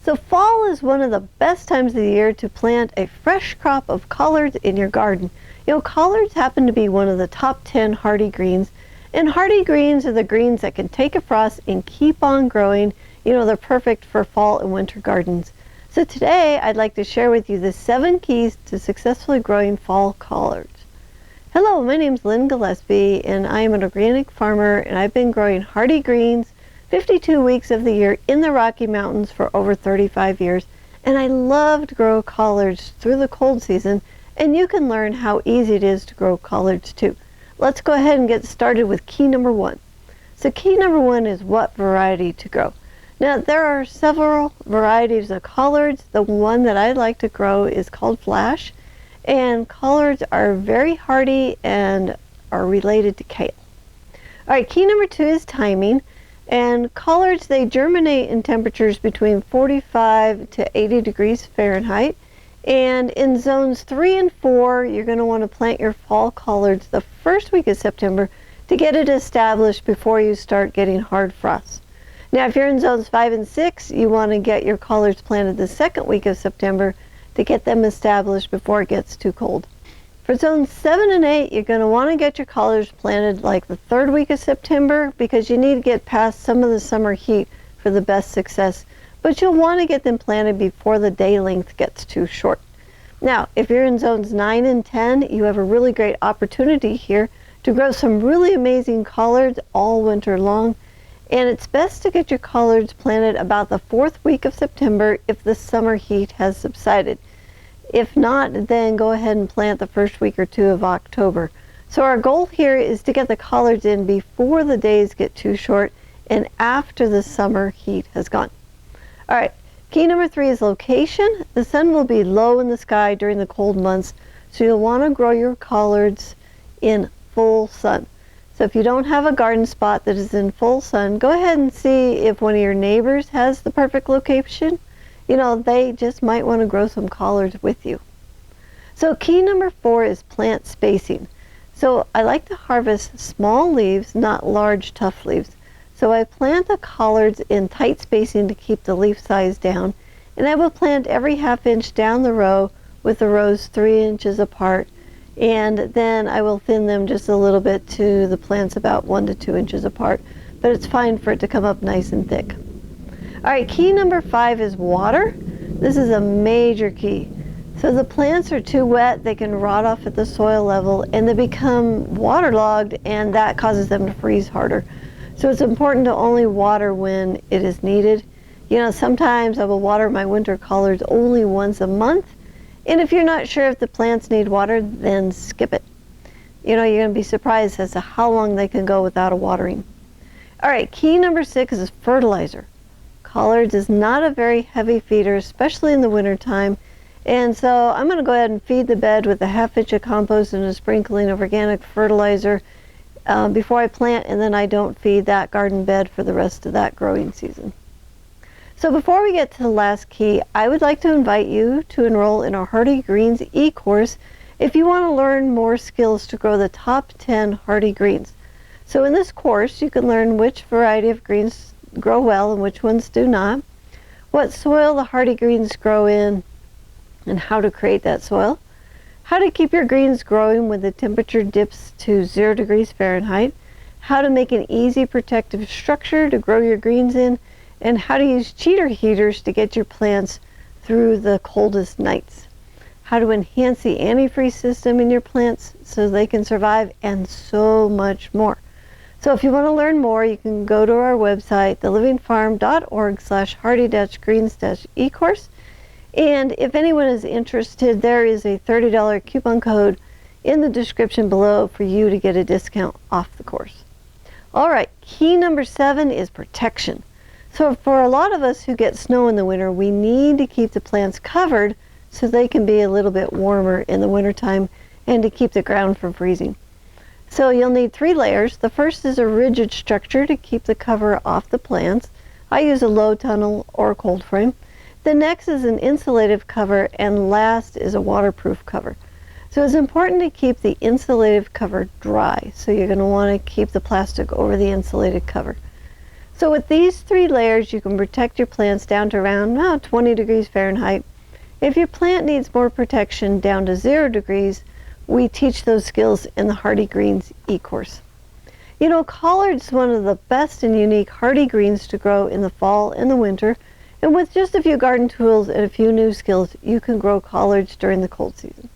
So fall is one of the best times of the year to plant a fresh crop of collards in your garden. You know, collards happen to be one of the top 10 hardy greens, and hardy greens are the greens that can take a frost and keep on growing. You know, they're perfect for fall and winter gardens. So today I'd like to share with you the 7 keys to successfully growing fall collards. Hello, my name's Lynn Gillespie, and I am an organic farmer, and I've been growing hardy greens 52 weeks of the year in the Rocky Mountains for over 35 years, and I love to grow collards through the cold season, and you can learn how easy it is to grow collards too. Let's go ahead and get started with key number 1. So key number 1 is what variety to grow. Now there are several varieties of collards. The one that I like to grow is called Flash, and collards are very hardy and are related to kale. All right, key number 2 is timing. And collards, they germinate in temperatures between 45 to 80 degrees Fahrenheit. And in zones 3 and 4, you're going to want to plant your fall collards the first week of September to get it established before you start getting hard frosts. Now, if you're in zones 5 and 6, you want to get your collards planted the second week of September to get them established before it gets too cold. For zones 7 and 8, you're going to want to get your collards planted like the third week of September because you need to get past some of the summer heat for the best success. But you'll want to get them planted before the day length gets too short. Now, if you're in zones 9 and 10, you have a really great opportunity here to grow some really amazing collards all winter long. And it's best to get your collards planted about the 4th week of September if the summer heat has subsided. If not, then go ahead and plant the first week or 2 of October. So our goal here is to get the collards in before the days get too short and after the summer heat has gone. All right, key number 3 is location. The sun will be low in the sky during the cold months, so you'll want to grow your collards in full sun. So if you don't have a garden spot that is in full sun, go ahead and see if one of your neighbors has the perfect location. You know, they just might want to grow some collards with you. So key number 4 is plant spacing. So I like to harvest small leaves, not large tough leaves. So I plant the collards in tight spacing to keep the leaf size down, and I will plant every ½ inch down the row with the rows 3 inches apart, and then I will thin them just a little bit to the plants about 1 to 2 inches apart, but it's fine for it to come up nice and thick. All right, key number 5 is water. This is a major key. So the plants are too wet, they can rot off at the soil level, and they become waterlogged, and that causes them to freeze harder. So it's important to only water when it is needed. You know, sometimes I will water my winter collards only once a month. And if you're not sure if the plants need water, then skip it. You know, you're going to be surprised as to how long they can go without a watering. All right, key number 6 is fertilizer. Collards is not a very heavy feeder, especially in the winter time. And so I'm going to go ahead and feed the bed with a ½ inch of compost and a sprinkling of organic fertilizer before I plant, and then I don't feed that garden bed for the rest of that growing season. So before we get to the last key, I would like to invite you to enroll in our Hardy Greens e-course if you want to learn more skills to grow the top 10 hardy greens. So in this course, you can learn which variety of greens grow well and which ones do not, what soil the hardy greens grow in, and how to create that soil, how to keep your greens growing when the temperature dips to 0 degrees Fahrenheit, how to make an easy protective structure to grow your greens in, and how to use cheater heaters to get your plants through the coldest nights, how to enhance the antifreeze system in your plants so they can survive, and so much more. So if you want to learn more, you can go to our website, thelivingfarm.org/hardy-greens-ecourse. And if anyone is interested, there is a $30 coupon code in the description below for you to get a discount off the course. All right, key number 7 is protection. So for a lot of us who get snow in the winter, we need to keep the plants covered so they can be a little bit warmer in the wintertime and to keep the ground from freezing. So you'll need 3 layers. The first is a rigid structure to keep the cover off the plants. I use a low tunnel or cold frame. The next is an insulative cover, and last is a waterproof cover. So it's important to keep the insulative cover dry. So you're going to want to keep the plastic over the insulated cover. So with these 3 layers, you can protect your plants down to around 20 degrees Fahrenheit. If your plant needs more protection down to 0 degrees, we teach those skills in the Hardy Greens eCourse. You know, collards is one of the best and unique hardy greens to grow in the fall and the winter, and with just a few garden tools and a few new skills, you can grow collards during the cold season.